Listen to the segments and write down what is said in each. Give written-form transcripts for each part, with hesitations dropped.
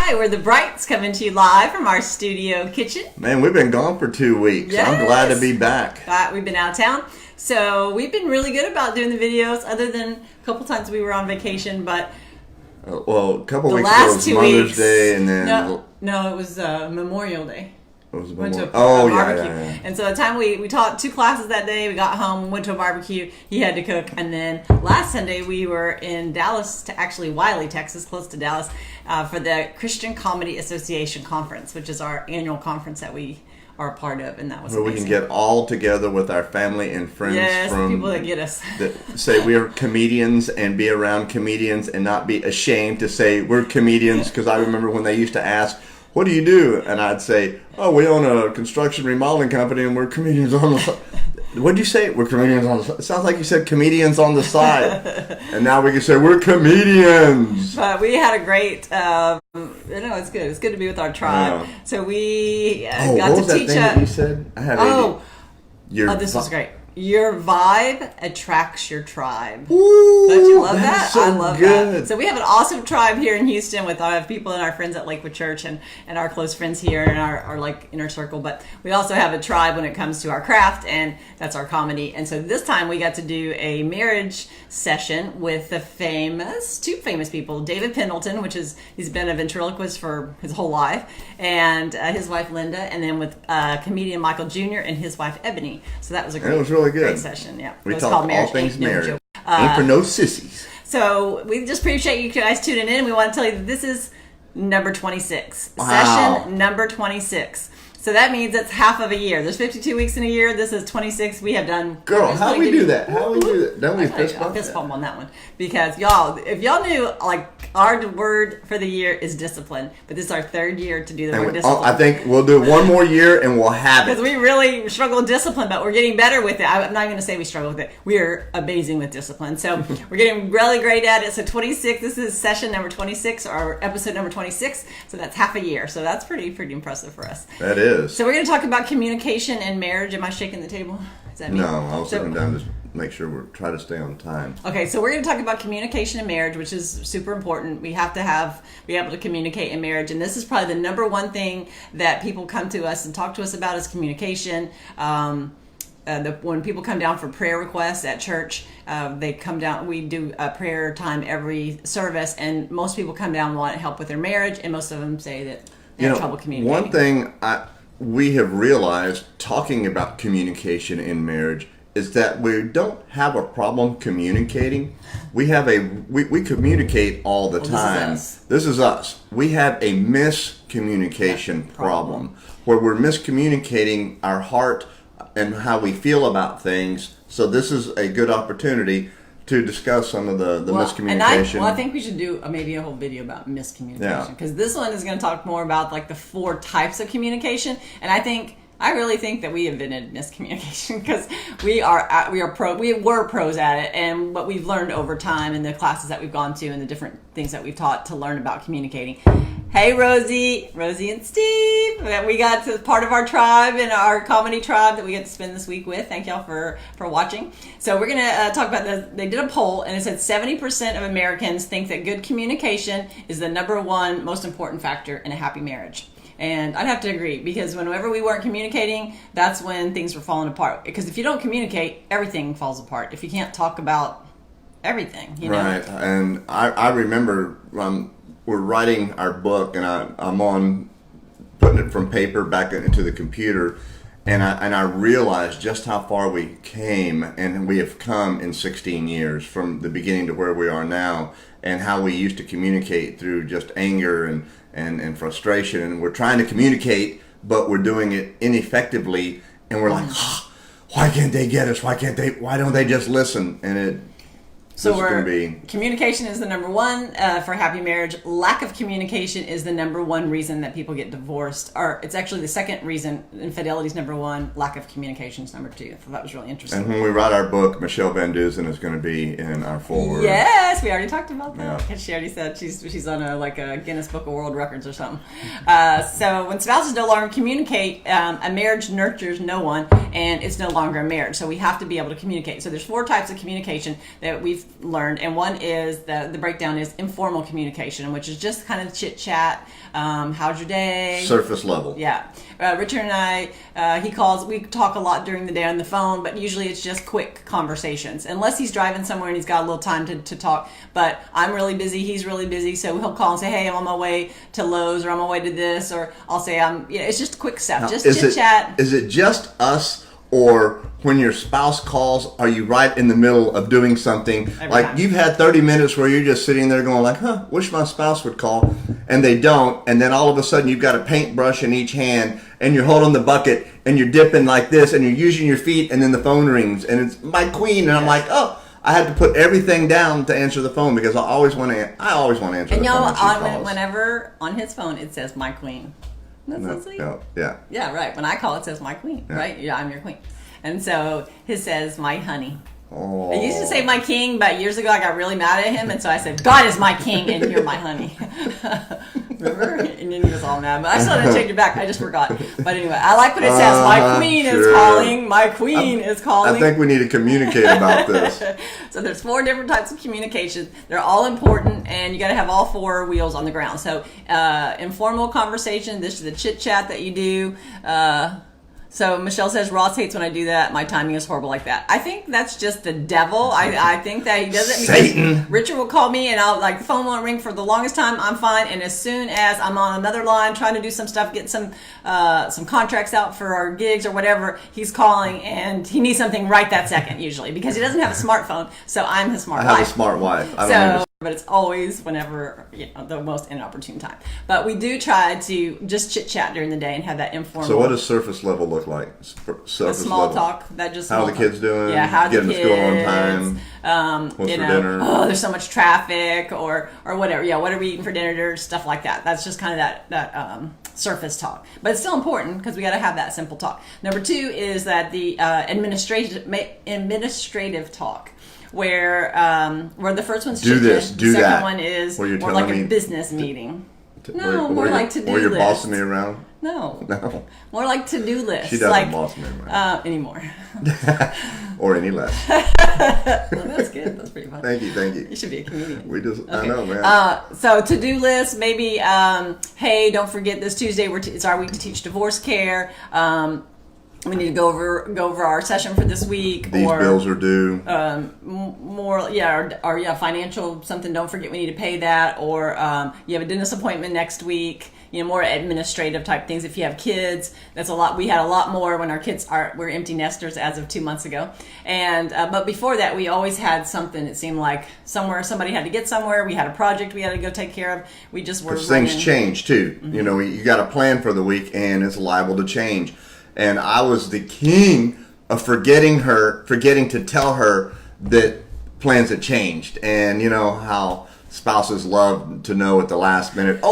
Hi, we're the Brights coming to you live from our studio kitchen. Man, we've been gone for 2 weeks. Yes. I'm glad to be back. We've been out of town. So we've been really good about doing the videos, other than a couple times we were on vacation. But well, a couple the weeks ago last was 2 Mother's weeks, Day, and then no, it was Memorial Day. It was Went to a barbecue. Yeah. And so the time we taught 2 classes that day, we got home, went to a barbecue, he had to cook, and then last Sunday we were in Dallas, actually Wiley, Texas, close to Dallas, for the Christian Comedy Association Conference, which is our annual conference that we are a part of, and that was where amazing. we can get all together with our family and friends. Yes, from people that get us. that say we are comedians and be around comedians and not be ashamed to say we're comedians, because I remember when they used to ask, what do you do? And I'd say, oh, we own a construction remodeling company and we're comedians on the side. What'd you say? We're comedians on the side. It sounds like you said comedians on the side. And now we can say we're comedians. But we had a great, it's good. It's good to be with our tribe. Yeah. So we what got was to that teach. thing that you said? I had This was great. Your vibe attracts your tribe. Ooh, Don't you love that? So I love good. that. So we have an awesome tribe here in Houston with our people and our friends at Lakewood Church and our close friends here in our like inner circle. But we also have a tribe when it comes to our craft, and that's our comedy. And so this time we got to do a marriage session with the two famous people, David Pendleton, he's been a ventriloquist for his whole life, and his wife Linda, and then with comedian Michael Jr. and his wife Ebony. So that was a great, great session. Yeah, we talked all things marriage. Ain't for no sissies. So we just appreciate you guys tuning in. We want to tell you that this is number 26. Wow. Session number 26. So that means it's half of a year. There's 52 weeks in a year. This is 26. We have done. Girl, how do we do that? How do we do that? Don't we fist bump on that one? Because y'all, if y'all knew, like, our word for the year is discipline, but this is our 3rd year to do the word discipline. I think we'll do one more year and we'll have it. Because we really struggle with discipline, but we're getting better with it. I'm not going to say we struggle with it. We are amazing with discipline. So we're getting really great at it. So 26, this is session number 26, or episode number 26. So that's half a year. So that's pretty impressive for us. That is. So we're going to talk about communication and marriage. Am I shaking the table? Is that me? No, I was sitting down to make sure we're trying to stay on time. Okay, so we're going to talk about communication and marriage, which is super important. We have to be able to communicate in marriage, and this is probably the number one thing that people come to us and talk to us about is communication. When people come down for prayer requests at church, they come down. We do a prayer time every service, and most people come down and want help with their marriage, and most of them say that they have trouble communicating. One thing we have realized talking about communication in marriage is that we don't have a problem communicating. We communicate all the time. This is us. We have a miscommunication problem where we're miscommunicating our heart and how we feel about things. So this is a good opportunity to discuss some of the miscommunication. I think we should do maybe a whole video about miscommunication, because this one is going to talk more about like the 4 types of communication, and I really think that we invented miscommunication, because we were pros at it, and what we've learned over time in the classes that we've gone to and the different things that we've taught to learn about communicating. Hey, Rosie and Steve, that we got to part of our tribe and our comedy tribe that we get to spend this week with. Thank y'all for watching. So we're going to talk about they did a poll, and it said 70% of Americans think that good communication is the number 1 most important factor in a happy marriage. And I'd have to agree, because whenever we weren't communicating, that's when things were falling apart. Because if you don't communicate, everything falls apart. If you can't talk about everything, you know? Right. And I remember we're writing our book, and I'm on putting it from paper back into the computer, and I realized just how far we came, and we have come in 16 years from the beginning to where we are now, and how we used to communicate through just anger and frustration, and we're trying to communicate, but we're doing it ineffectively, and we're like, why can't they get us? Why don't they just listen? And communication is the number 1 for happy marriage. Lack of communication is the number 1 reason that people get divorced. Or it's actually the second reason. Infidelity is number 1. Lack of communication is number 2. I thought that was really interesting. And when we write our book, Michelle Van Dusen is going to be in our foreword. Yes, we already talked about that. Yeah. She already said she's on a Guinness Book of World Records or something. So when spouses no longer communicate, a marriage nurtures no one, and it's no longer a marriage. So we have to be able to communicate. So there's 4 types of communication that we've learned, and one is the breakdown is informal communication, which is just kind of chit chat. How's your day? Surface level. Yeah. Richard and I, we talk a lot during the day on the phone, but usually it's just quick conversations, unless he's driving somewhere and he's got a little time to talk. But I'm really busy, he's really busy, so he'll call and say, hey, I'm on my way to Lowe's, or I'm on my way to this, or I'll say it's just quick stuff, just chit chat. Is it just us, or when your spouse calls, are you right in the middle of doing something? Every time. You've had 30 minutes where you're just sitting there going like, wish my spouse would call, and they don't, and then all of a sudden you've got a paintbrush in each hand, and you're holding the bucket, and you're dipping like this, and you're using your feet, and then the phone rings, and it's my queen, and I'm like, I had to put everything down to answer the phone because I always want to answer and the phone. And whenever on his phone it says my queen. That's so sweet. Yeah, right. When I call, it says my queen, right? Yeah, I'm your queen. And so his says my honey. Oh. I used to say my king, but years ago I got really mad at him, and so I said, God is my king and you're my honey. Remember? And then he was all mad. But I still didn't change it back. I just forgot. But anyway, I like what it says. My queen is calling. My queen is calling. I think we need to communicate about this. So there's 4 different types of communication. They're all important, and you got to have all 4 wheels on the ground. So informal conversation. This is the chit chat that you do. So Michelle says, Ross hates when I do that. My timing is horrible like that. I think that's just the devil. I think that he does it because Satan. Richard will call me and I'll the phone won't ring for the longest time. I'm fine. And as soon as I'm on another line trying to do some stuff, get some contracts out for our gigs or whatever, he's calling and he needs something right that second usually because he doesn't have a smartphone. So I'm his smart wife. I have a smart wife. But it's always whenever, the most inopportune time. But we do try to just chit chat during the day and have that informal. So what does surface level look like? Small talk. That just how the kids doing? Yeah, how get the them to school on time. What's for dinner? Oh, there's so much traffic, or whatever. Yeah, what are we eating for dinner? Stuff like that. That's just kind of that surface talk. But it's still important because we got to have that simple talk. Number 2 is that the administrative talk. Where the first one's do this, do the that. second one is more like a business meeting. More like to-do list. Where you're bossing me around? No. More like to-do list. She doesn't boss me around. Anymore. Or any less. Well, that's good. That's pretty fun. Thank you. You should be a comedian. Okay. I know, man. So to-do list, maybe, hey, don't forget this Tuesday, it's our week to teach divorce care. We need to go over our session for this week. These bills are due. Or financial something. Don't forget we need to pay that. Or you have a dentist appointment next week. More administrative type things. If you have kids, that's a lot. We had a lot more when our kids we're empty nesters as of 2 months ago. And but before that, we always had something. It seemed like somebody had to get somewhere. We had a project we had to go take care of. We just were. Because things change too. Mm-hmm. You got a plan for the week, and it's liable to change. And I was the king of forgetting to tell her that plans had changed. And how spouses love to know at the last minute,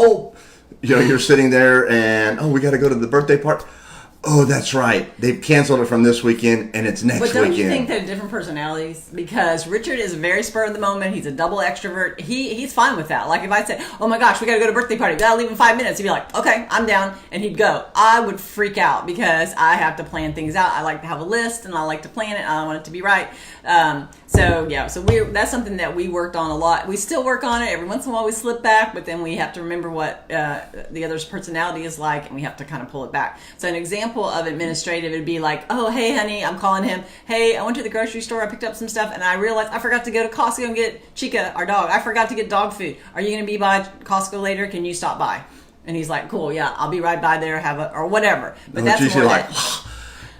you're sitting there and, we got to go to the birthday party. Oh, that's right. They've canceled it from this weekend, and it's next weekend. But don't you think they're different personalities? Because Richard is very spur of the moment. He's a double extrovert. He's fine with that. Like if I said, oh my gosh, we got to go to a birthday party. We got to leave in 5 minutes. He'd be like, okay, I'm down. And he'd go. I would freak out because I have to plan things out. I like to have a list, and I like to plan it. I want it to be right. So that's something that we worked on a lot. We still work on it. Every once in a while we slip back, but then we have to remember what the other's personality is like, and we have to kind of pull it back. So an example of administrative would be like, oh, hey, honey, I'm calling him. Hey, I went to the grocery store. I picked up some stuff, and I realized I forgot to go to Costco and get Chica, our dog. I forgot to get dog food. Are you going to be by Costco later? Can you stop by? And he's like, cool, yeah, I'll be right by there, or whatever. But that's more like,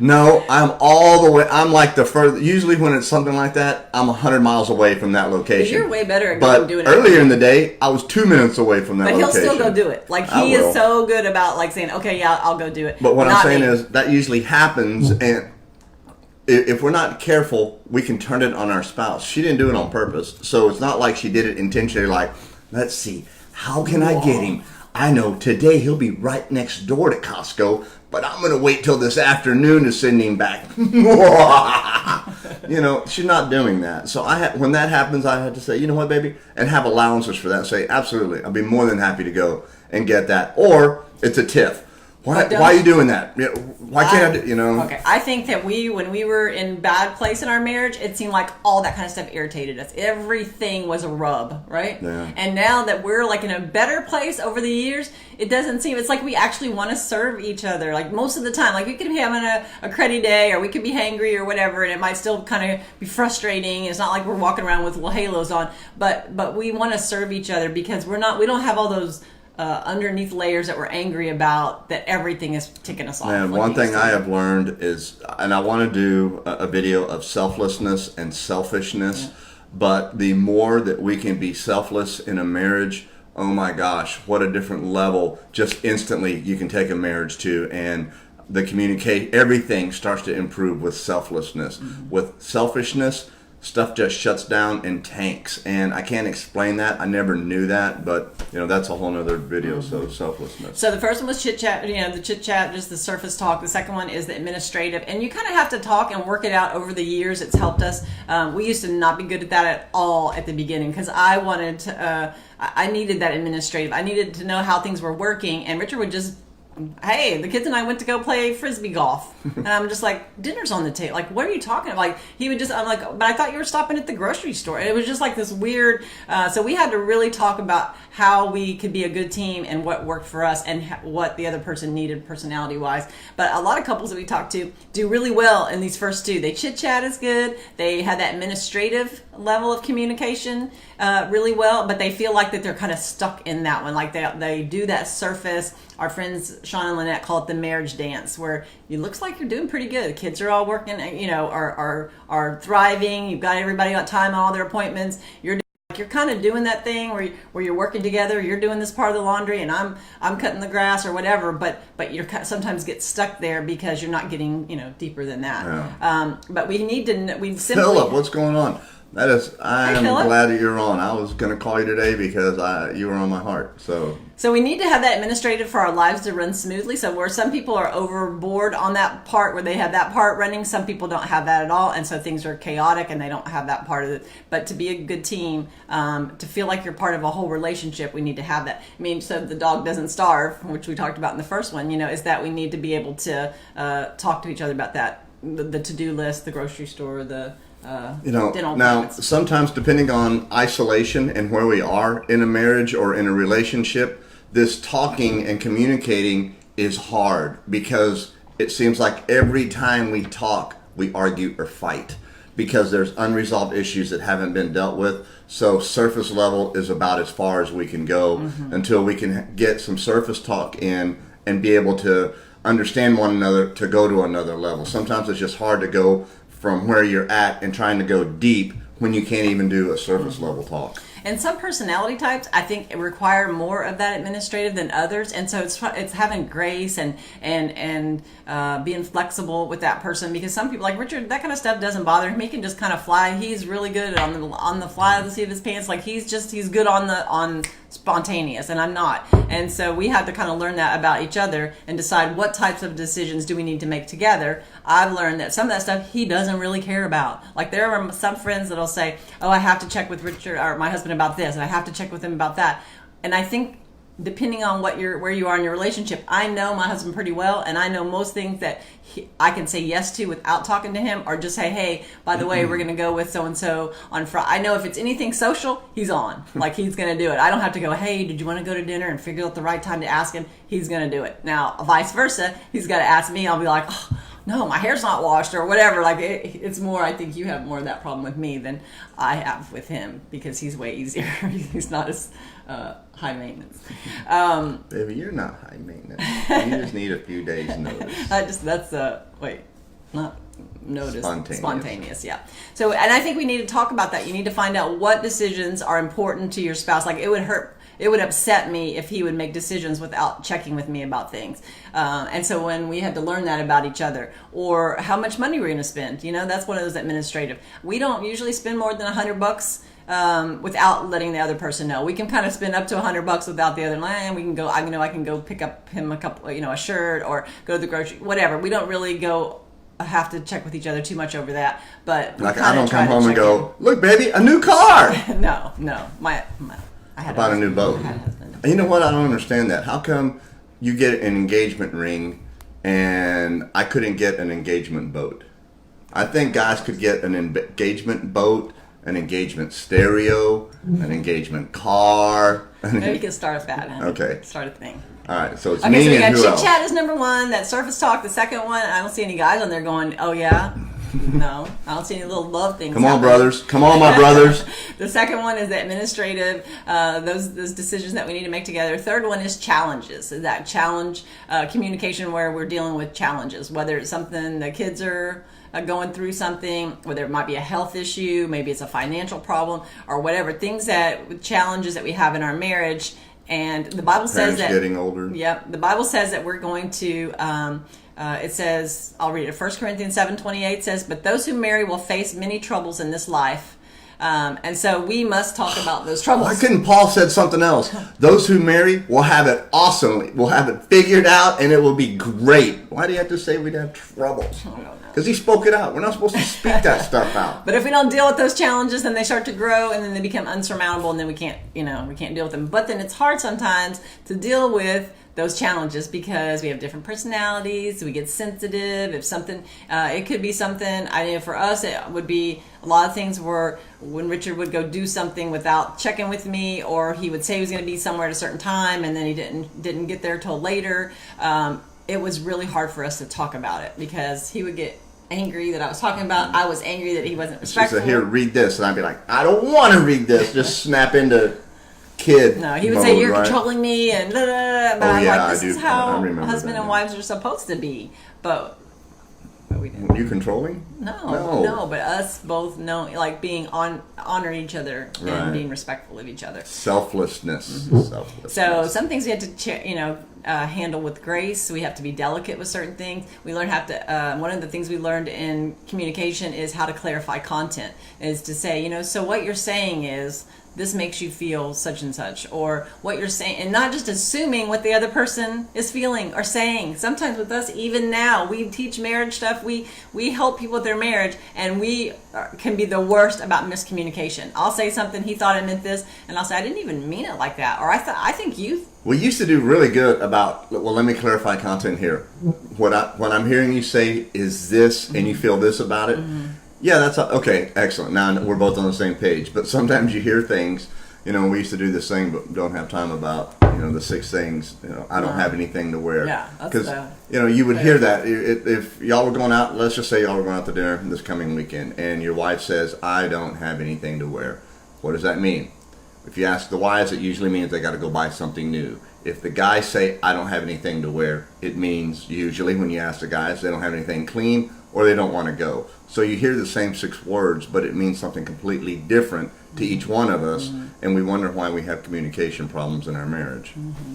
no, I'm all the way. I'm like the further. Usually, when it's something like that, I'm 100 miles away from that location. You're way better at doing it. But earlier in the day, I was 2 minutes away from that location. But he'll still go do it. Like he is so good about saying, "Okay, yeah, I'll go do it." But what I'm saying is that usually happens, and if we're not careful, we can turn it on our spouse. She didn't do it on purpose, so it's not like she did it intentionally. Like, let's see, how can I get him? I know today he'll be right next door to Costco, but I'm going to wait till this afternoon to send him back. She's not doing that. So when that happens, I had to say, you know what, baby? And have allowances for that. Say, absolutely, I'll be more than happy to go and get that. Or it's a tiff. Why are you doing that? Why can't I do, Okay, I think that when we were in bad place in our marriage, it seemed like all that kind of stuff irritated us. Everything was a rub, right? Yeah. And now that we're like in a better place over the years, it doesn't seem, it's like we actually want to serve each other. Like most of the time, like we could be having a cruddy day, or we could be hangry or whatever, and it might still kind of be frustrating. It's not like we're walking around with little halos on, but we want to serve each other because we don't have all those underneath layers that we're angry about, that everything is ticking us off. Man, one thing I have learned is, and I want to do a video of selflessness and selfishness, but the more that we can be selfless in a marriage, oh my gosh, what a different level just instantly you can take a marriage to, and everything starts to improve with selflessness. With selfishness, stuff just shuts down and tanks, and I can't explain that. I never knew that, but that's a whole nother video. So selflessness. So the first one was chit-chat, the chit-chat, just the surface talk. The second one is the administrative, and you kind of have to talk and work it out over the years. It's helped us. We used to not be good at that at all at the beginning, because I wanted to, I needed that administrative. I needed to know how things were working, and Richard would just, hey, the kids and I went to go play frisbee golf. And I'm just like, dinner's on the table. Like, what are you talking about? Like, he would just, I'm like, but I thought you were stopping at the grocery store. And it was just like this weird, so we had to really talk about how we could be a good team and what worked for us and what the other person needed personality-wise. But a lot of couples that we talk to do really well in these first two. They chit-chat is good. They had that administrative level of communication really well, but they feel like that they're kind of stuck in that one. Like they do that surface. Our friends Sean and Lynette call it the marriage dance, where it looks like you're doing pretty good. The kids are all working, are thriving. You've got everybody on time on all their appointments. You're kind of doing that thing where you're working together. You're doing this part of the laundry, and I'm cutting the grass or whatever. But you sometimes get stuck there because you're not getting deeper than that. Yeah. But we need to. We simply. Philip, what's going on? I am glad that you're on. I was going to call you today because you were on my heart. So we need to have that administrative for our lives to run smoothly. So where some people are overboard on that part, where they have that part running, some people don't have that at all. And so things are chaotic and they don't have that part of it. But to be a good team, to feel like you're part of a whole relationship, we need to have that. I mean, so the dog doesn't starve, which we talked about in the first one, is that we need to be able to talk to each other about that. The to-do list, the grocery store, the now sometimes, depending on isolation and where we are in a marriage or in a relationship, this talking and communicating is hard, because it seems like every time we talk, we argue or fight, because there's unresolved issues that haven't been dealt with. So surface level is about as far as we can go until we can get some surface talk in and be able to understand one another to go to another level. Sometimes it's just hard to go from where you're at and trying to go deep when you can't even do a surface level talk. And some personality types, I think, require more of that administrative than others, and so it's having grace and being flexible with that person, because some people, like Richard, that kind of stuff doesn't bother him. He can just kind of fly. He's really good on the fly of the seat of his pants. Like he's good on spontaneous, and I'm not. And so we have to kind of learn that about each other and decide what types of decisions do we need to make together. I've learned that some of that stuff he doesn't really care about. Like there are some friends that'll say, "Oh, I have to check with Richard or my husband about this, and I have to check with him about that." And I think depending on where you are in your relationship, I know my husband pretty well, and I know most things that I can say yes to without talking to him, or just say, "Hey, by the way, we're going to go with so and so on Friday." I know if it's anything social, he's on. Like he's going to do it. I don't have to go, "Hey, did you want to go to dinner?" and figure out the right time to ask him. He's going to do it. Now, vice versa, he's got to ask me. I'll be like, "Oh, no, my hair's not washed," or whatever. Like it's more, I think you have more of that problem with me than I have with him, because he's way easier. He's not as high maintenance. Baby, you're not high maintenance. You just need a few days notice. Not notice. Spontaneous, yeah. So, and I think we need to talk about that. You need to find out what decisions are important to your spouse. Like it would upset me if he would make decisions without checking with me about things. And so when we had to learn that about each other, or how much money we're going to spend, that's one of those administrative. We don't usually spend more than $100 without letting the other person know. We can kind of spend up to $100 without the other line. We can go, I can go pick up him a couple, a shirt, or go to the grocery, whatever. We don't really go have to check with each other too much over that. But like I don't come home and go, "Look, baby, a new car." No. I bought a new boat. You know what? I don't understand that. How come you get an engagement ring, and I couldn't get an engagement boat. I think guys could get an engagement boat, an engagement stereo, an engagement car. Maybe we can start with that. Huh? Okay. Start a thing. All right, so it's Okay, me so we and got who else? Chitchat is number one. That surface talk, the second one. I don't see any guys on there going, oh yeah. No, I don't see any little love things. Come on, brothers. Come on, my brothers. The second one is the administrative, those decisions that we need to make together. Third one is challenges. That challenge communication where we're dealing with challenges, whether it's something the kids are going through something, whether it might be a health issue, maybe it's a financial problem, or whatever. Things that challenges that we have in our marriage. And the Bible says that getting older. Yep, the Bible says that we're going to. It says, I'll read it. 1 Corinthians 7:28 says, "But those who marry will face many troubles in this life." And so we must talk about those troubles. Why couldn't Paul said something else? Those who marry will have it awesomely. We'll have it figured out, and it will be great. Why do you have to say we'd have troubles? I don't know. Because he spoke it out. We're not supposed to speak that stuff out. But if we don't deal with those challenges, then they start to grow, and then they become unsurmountable, and then we can't deal with them. But then it's hard sometimes to deal with those challenges because we have different personalities. We get sensitive. If something, it could be something. For us, it would be a lot of things were when Richard would go do something without checking with me, or he would say he was going to be somewhere at a certain time, and then he didn't get there till later. It was really hard for us to talk about it because he would get angry that I was talking about. I was angry that he wasn't respectful. She said, "Here, read this," and I'd be like, "I don't want to read this." Just snap into kid. No, he would mode, say, "You're right? controlling me," and blah, blah, blah. But I'm yeah, like, "This is how husband and that. wives are supposed to be." But we didn't. Were you controlling? No. But us both know, like honor each other Right. and being respectful of each other. Selflessness. Mm-hmm. Selflessness. So some things we have to, handle with grace. We have to be delicate with certain things. We learn how to. One of the things we learned in communication is how to clarify content. Is to say, so what you're saying is this makes you feel such and such, or what you're saying, and not just assuming what the other person is feeling or saying. Sometimes with us, even now, we teach marriage stuff. We help people with their marriage, and we can be the worst about miscommunication. I'll say something, he thought I meant this, and I'll say I didn't even mean it like that, or I think you. We used to do really good about, well, let me clarify content here. What I'm hearing you say is this, and you feel this about it. Mm-hmm. Yeah, that's okay. Excellent. Now we're both on the same page. But sometimes you hear things. We used to do this thing, but don't have time about. The 6 things. I don't have anything to wear. Yeah, because you would hear that if y'all were going out. Let's just say y'all were going out to dinner this coming weekend, and your wife says, "I don't have anything to wear." What does that mean? If you ask the wives, it usually means they got to go buy something new. If the guys say, "I don't have anything to wear," it means usually when you ask the guys, they don't have anything clean or they don't want to go. So you hear the same 6 words, but it means something completely different to each one of us, mm-hmm. and we wonder why we have communication problems in our marriage. Mm-hmm.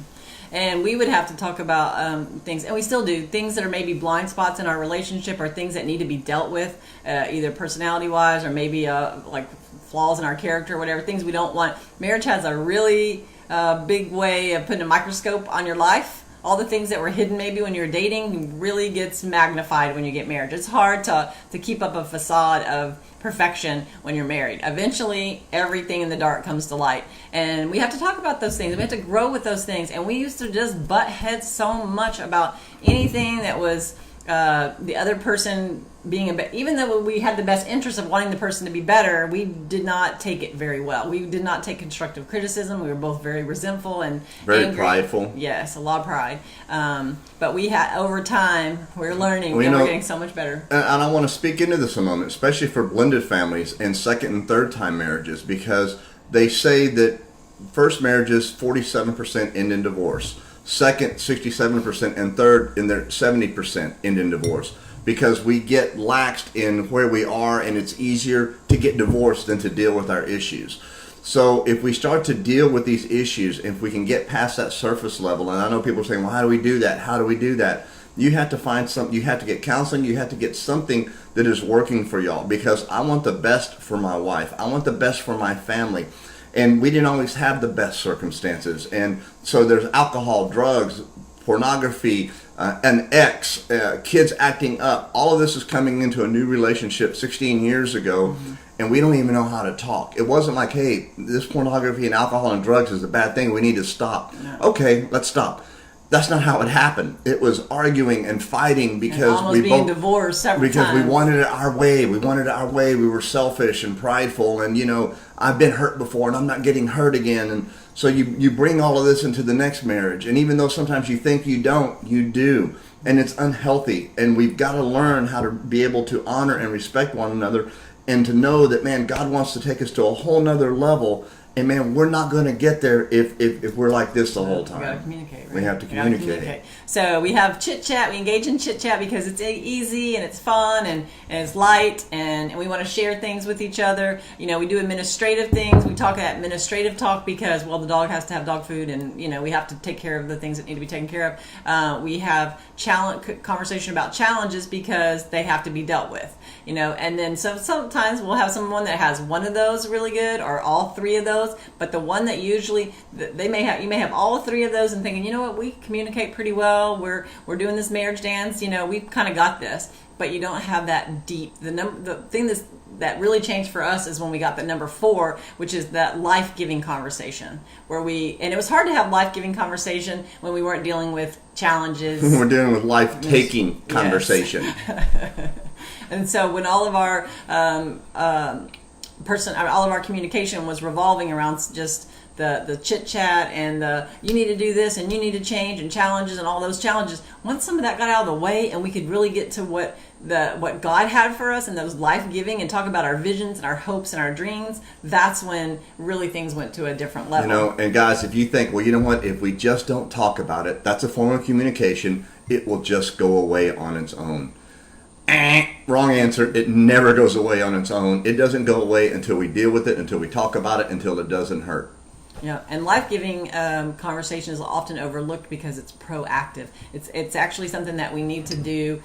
And we would have to talk about things, and we still do, things that are maybe blind spots in our relationship or things that need to be dealt with, either personality-wise or maybe like flaws in our character or whatever, things we don't want. Marriage has a really big way of putting a microscope on your life. All the things that were hidden maybe when you were dating really gets magnified when you get married. It's hard to keep up a facade of perfection when you're married. Eventually, everything in the dark comes to light. And we have to talk about those things. We have to grow with those things. And we used to just butt heads so much about anything that was the other person being even though we had the best interest of wanting the person to be better, we did not take it very well. We did not take constructive criticism. We were both very resentful and very angry. Prideful. Yes, a lot of pride. But we had over time, we're learning, and we're getting so much better. And I want to speak into this a moment, especially for blended families and second and third time marriages, because they say that first marriages 47% end in divorce, second 67%, and third in their 70% end in divorce. Because we get laxed in where we are, and it's easier to get divorced than to deal with our issues. So if we start to deal with these issues, if we can get past that surface level, and I know people are saying, well, how do we do that? How do we do that? You have to find something, you have to get counseling, you have to get something that is working for y'all, because I want the best for my wife. I want the best for my family. And we didn't always have the best circumstances. And so there's alcohol, drugs, pornography, an ex, kids acting up. All of this is coming into a new relationship 16 years ago, mm-hmm. and we don't even know how to talk. It wasn't like, hey, this pornography and alcohol and drugs is a bad thing. We need to stop. No. Okay, let's stop. That's not how it happened. It was arguing and fighting because we being divorced several times. We wanted it our way. We wanted it our way. We were selfish and prideful, and I've been hurt before, and I'm not getting hurt again. And so you bring all of this into the next marriage, and even though sometimes you think you don't, you do, and it's unhealthy. And we've got to learn how to be able to honor and respect one another, and to know that, man, God wants to take us to a whole nother level. And man, we're not going to get there if we're like this the whole time. We got to communicate, right? We have to communicate. So we have Chitchat. We engage in Chitchat because it's easy and it's fun and it's light, and we want to share things with each other. We do administrative things. We talk administrative talk because, well, the dog has to have dog food, and we have to take care of the things that need to be taken care of. We have conversation about challenges because they have to be dealt with. And then sometimes we'll have someone that has one of those really good, or all three of those. But the one that usually you may have all three of those and thinking, we communicate pretty well. We're doing this marriage dance. We've kind of got this. But you don't have that deep. The thing that really changed for us is when we got the number 4, which is that life-giving conversation, and it was hard to have life-giving conversation when we weren't dealing with challenges. We're dealing with life-taking conversation. Yes. And so when all of our all of our communication was revolving around just the chit-chat and the you need to do this and you need to change and challenges and all those challenges, once some of that got out of the way and we could really get to what God had for us and those life-giving and talk about our visions and our hopes and our dreams, that's when really things went to a different level. And guys, if you think, well, you know what, if we just don't talk about it, that's a form of communication, it will just go away on its own. Wrong answer. It never goes away on its own. It doesn't go away until we deal with it, until we talk about it, until it doesn't hurt. Yeah, and life-giving conversation is often overlooked because it's proactive. It's actually something that we need to do.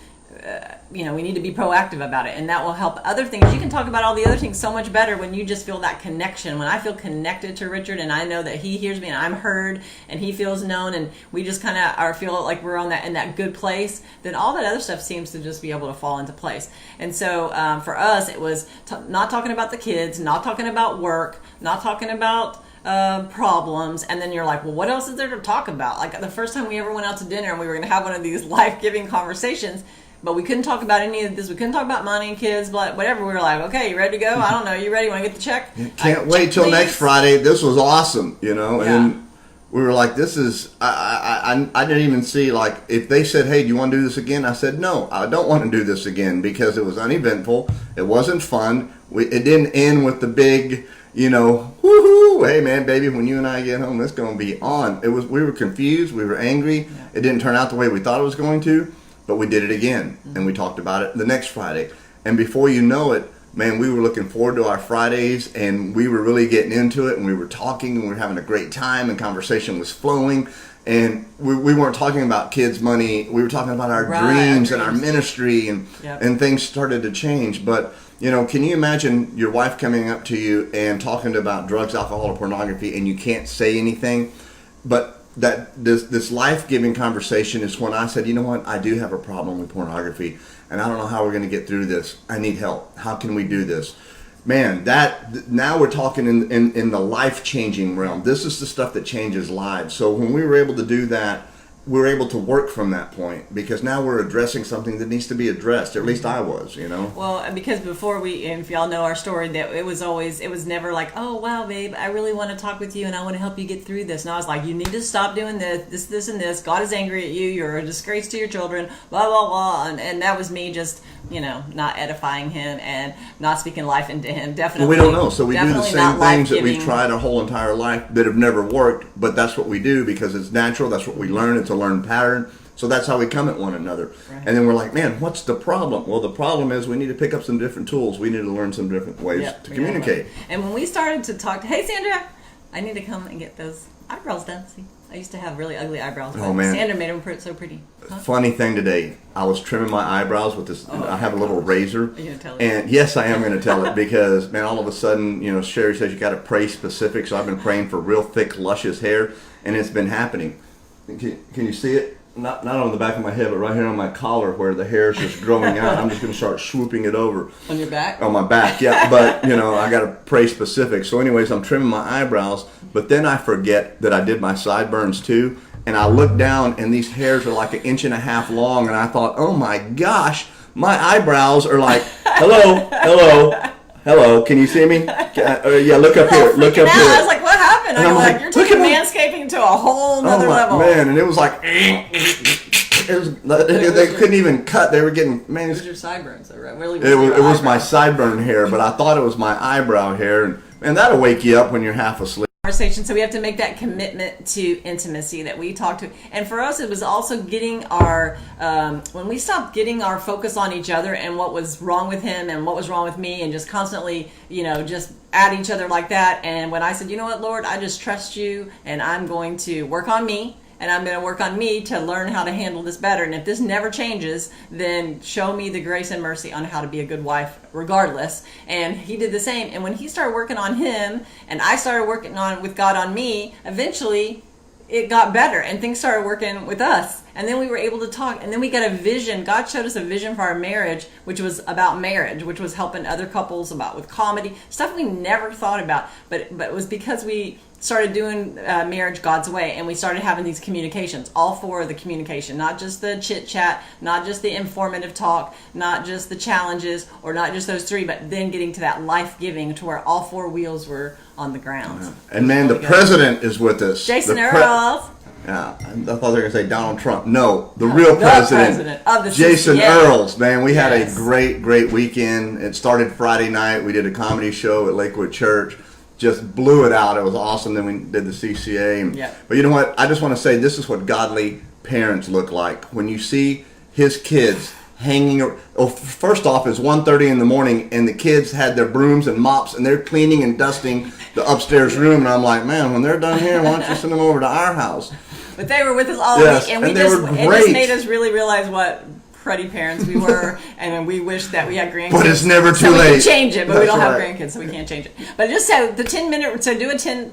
We need to be proactive about it, and that will help other things. You can talk about all the other things so much better when you just feel that connection. When I feel connected to Richard, and I know that he hears me, and I'm heard, and he feels known, and we just kind of feel like we're in that good place. Then all that other stuff seems to just be able to fall into place. And so for us, it was not talking about the kids, not talking about work, not talking about problems, and then you're like, well, what else is there to talk about? Like the first time we ever went out to dinner and we were going to have one of these life-giving conversations, but we couldn't talk about any of this. We couldn't talk about money and kids, but whatever. We were like, okay, you ready to go? I don't know. You ready? Want to get the check? Can't wait till next Friday. This was awesome, and we were like, this is, I didn't even see, like, if they said, hey, do you want to do this again? I said, no, I don't want to do this again because it was uneventful. It wasn't fun. It didn't end with the big, woohoo, hey man, baby, when you and I get home, it's going to be on. We were confused. We were angry. Yeah. It didn't turn out the way we thought it was going to. But we did it again, and we talked about it the next Friday. And before you know it, man, we were looking forward to our Fridays, and we were really getting into it, and we were talking, and we were having a great time, and conversation was flowing. And we weren't talking about kids' money. We were talking about our dreams and our ministry, and things started to change. But, can you imagine your wife coming up to you and talking about drugs, alcohol, or pornography, and you can't say anything? But that this life-giving conversation is when I said, you know what, I do have a problem with pornography, and I don't know how we're going to get through this. I need help. How can we do this? Man, now we're talking in the life-changing realm. This is the stuff that changes lives. So when we were able to do that, we were able to work from that point because now we're addressing something that needs to be addressed. Or at least I was, Well, because before if y'all know our story, that it was never like, oh wow, babe, I really want to talk with you and I want to help you get through this. And I was like, you need to stop doing this, and this. God is angry at you. You're a disgrace to your children. Blah blah blah. And that was me just not edifying him and not speaking life into him. Definitely. Well, we don't know, so we do the same things that we've tried our whole entire life that have never worked. But that's what we do because it's natural. That's what we learn. It's a learned pattern. So that's how we come at one another. Right. And then we're like, man, what's the problem? Well, the problem is we need to pick up some different tools. We need to learn some different ways to communicate. And when we started to talk, hey, Sandra, I need to come and get those eyebrows done. See, I used to have really ugly eyebrows. Oh, man. Sandra made them so pretty. Huh? Funny thing today, I was trimming my eyebrows with this. I have a little razor. Are you going to tell it? And yes, I am going to tell it because, man, all of a sudden, Sherry says you got to pray specific. So I've been praying for real thick, luscious hair, and it's been happening. Can you see it? Not on the back of my head, but right here on my collar where the hair is just growing out. I'm just going to start swooping it over. On your back? On my back, yeah. But, I got to pray specific. So anyways, I'm trimming my eyebrows, but then I forget that I did my sideburns too. and I looked down, and these hairs are like 1.5 inches long, and I thought, oh my gosh, my eyebrows are like, hello, can you see me? Yeah, look up here, look up here. I was like, what happened? And I'm like, you're taking manscaping to a whole nother level. Man, and it was like, they couldn't even cut. They were getting, man. It was your sideburns, though, right? Really, it was my sideburn hair, but I thought it was my eyebrow hair, and that'll wake you up when you're half asleep. Conversation, so we have to make that commitment to intimacy that we talked to, and for us it was also getting our when we stopped getting our focus on each other and what was wrong with him and what was wrong with me, and just constantly just at each other like that. And when I said, you know what, Lord, I just trust you, and I'm going to work on me, and I'm going to work on me to learn how to handle this better. And if this never changes, then show me the grace and mercy on how to be a good wife regardless. And he did the same. And when he started working on him and I started working on with God on me, eventually it got better and things started working with us. And then we were able to talk, and then we got a vision. God showed us a vision for our marriage, which was about marriage, which was helping other couples with comedy, stuff we never thought about. But it was because we started doing marriage God's way, and we started having these communications, all four of the communication, not just the chit chat, not just the informative talk, not just the challenges, or not just those three, but then getting to that life giving to where all four wheels were on the ground. Yeah. And man, the president is with us. Jason Earls. Yeah, I thought they were going to say Donald Trump. No, the real president of the Jason Earls. Man, we had a great weekend. It started Friday night. We did a comedy show at Lakewood Church. Just blew it out. It was awesome. Then we did the CCA. But you know what? I just want to say this is what godly parents look like. When you see his kids hanging. First off, it's 1:30 in the morning, and the kids had their brooms and mops, and they're cleaning and dusting the upstairs room. And I'm like, man, when they're done here, why don't you send them over to our house? But they were with us all week, and it just made us really realize what cruddy parents we were, and we wish that we had grandkids. But it's never too late. We can change it, but we don't have grandkids, so we can't change it. But just so the 10-minute,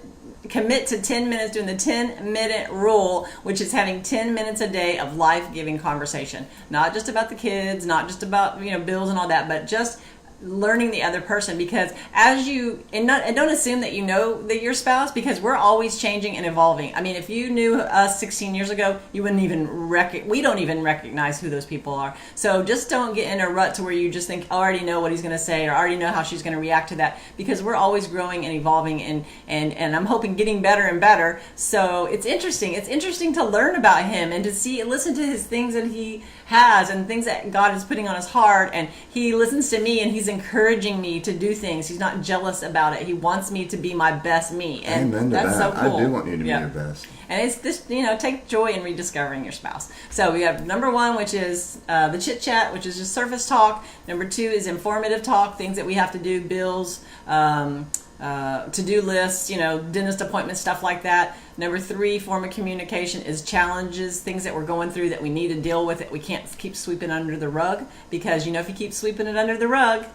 commit to 10 minutes, doing the 10-minute rule, which is having 10 minutes a day of life-giving conversation. Not just about the kids, not just about bills and all that, but just learning the other person. Because and don't assume that you know that your spouse, because we're always changing and evolving. I mean, if you knew us 16 years ago, you wouldn't even we don't even recognize who those people are. So just don't get in a rut to where you just think, I already know what he's going to say, or I already know how she's going to react to that, because we're always growing and evolving, and I'm hoping getting better and better. So it's interesting to learn about him and to listen to his things that he has and things that God is putting on his heart, and he listens to me and he's encouraging me to do things. He's not jealous about it. He wants me to be my best me, and amen to that's that. so cool. I do want you to be your best. And it's this, take joy in rediscovering your spouse. So we have number 1, which is the chit chat, which is just surface talk. Number 2 is informative talk, things that we have to do, bills, to-do lists, dentist appointments, stuff like that. Number 3, form of communication, is challenges, things that we're going through that we need to deal with, that we can't keep sweeping under the rug, because if you keep sweeping it under the rug,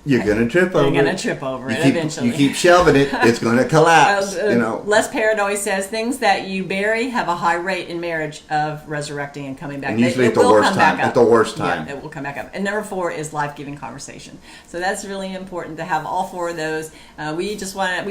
you're going to trip over it. You're going to trip over it eventually. You keep shelving it, it's going to collapse. Les Parrott always says, things that you bury have a high rate in marriage of resurrecting and coming back. And usually at the worst time. At the worst time. Yeah, it will come back up. And number 4 is life-giving conversation. So that's really important to have all 4 of those. We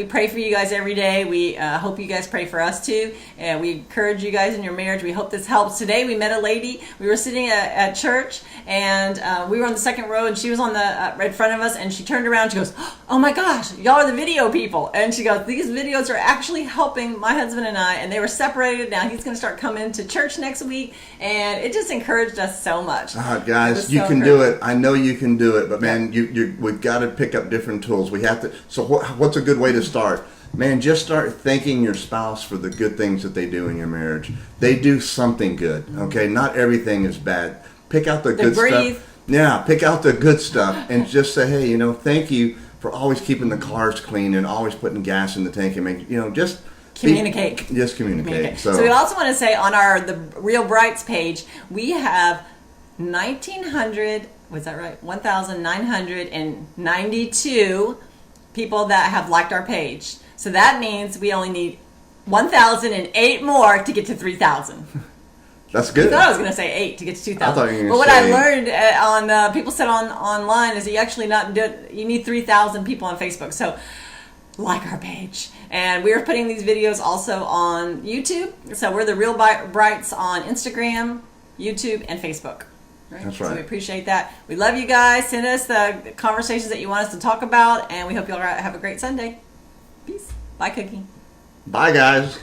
pray for you guys every day. We hope you guys pray for us too. And we encourage you guys in your marriage. We hope this helps. Today we met a lady. We were sitting at church, and we were on the second row, and she was on the right in front of us, and she turned around and she goes, oh my gosh, y'all are the video people. And she goes, these videos are actually helping my husband and I, and they were separated. Now he's going to start coming to church next week, and it just encouraged us so much. Guys, you can do it. I know you can do it, but man, we've got to pick up different tools. We have to. So what's a good way to start? Man, just start thanking your spouse for the good things that they do in your marriage. They do something good, okay? Not everything is bad. Pick out the good stuff. Yeah, pick out the good stuff and just say, hey, thank you for always keeping the cars clean and always putting gas in the tank, and just communicate. Communicate. So we also want to say on the Real Brights page, we have 1,900. Was that right? 1,992 people that have liked our page. So that means we only need 1,008 more to get to 3,000. That's good. I thought I was going to say 8 to get to 2,000. But what I learned people said online is you actually you need 3,000 people on Facebook. So like our page. And we're putting these videos also on YouTube. So we're the Real Brights on Instagram, YouTube, and Facebook. Right? That's right. So we appreciate that. We love you guys. Send us the conversations that you want us to talk about, and we hope you all have a great Sunday. Peace. Bye, Cookie. Bye, guys.